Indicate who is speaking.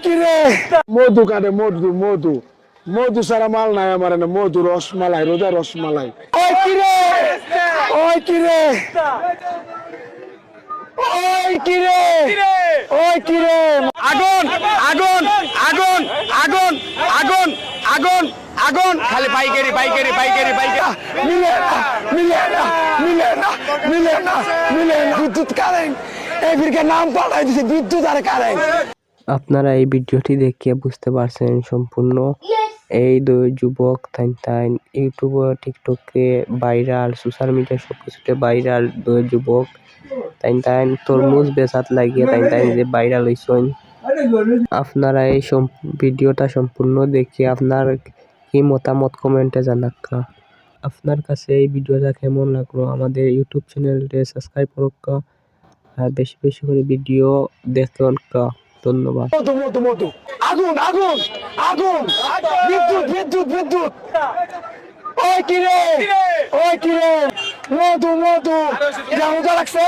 Speaker 1: কি রে মধু কাটে মধু মধু মধু সারা মাল নাই আমার না মধু রসমালাই রোজা রসমালাই ওই কি রে ওই কি রে ওই কি রে ওই কি রে
Speaker 2: আগুন আগুন আগুন আগুন আগুন আগুন আগুন খালি পাইকারি পাইকারি পাইকারি পাইকারি
Speaker 1: মিলে না মিলে না মিলে না মিলে না মিলে না বিদ্যুৎ কারেন্ট এই ফিরকে নাম পাল্টাই দিছে বিদ্যুৎ আর কারেন্ট।
Speaker 3: আপনারা এই ভিডিওটি দেখে বুঝতে পারছেন সম্পূর্ণ এই দুই যুবক তাই ইউটিউবে টিকটকে ভাইরাল সোশ্যাল মিডিয়া সবকিছুতে ভাইরাল দুই যুবক তাই তরমুজ বেচাত লাগিয়ে তাই যে ভাইরাল হইছেন। আপনারা এই ভিডিওটা সম্পূর্ণ দেখে আপনার কি মতামত কমেন্টে জানাক্কা। আপনার কাছে এই ভিডিওটা কেমন লাগলো আমাদের ইউটিউব চ্যানেলটি সাবস্ক্রাইব করুক্কা আর বেশি বেশি করে ভিডিও দেখুন। ধন্যবাদ।
Speaker 1: মধু মধু মধু আগুন আগুন আগুন বিদ্যুৎ বিদ্যুৎ বিদ্যুৎ ওই কি রে ওই কি রে মধু মধু যা মজা লাগছে।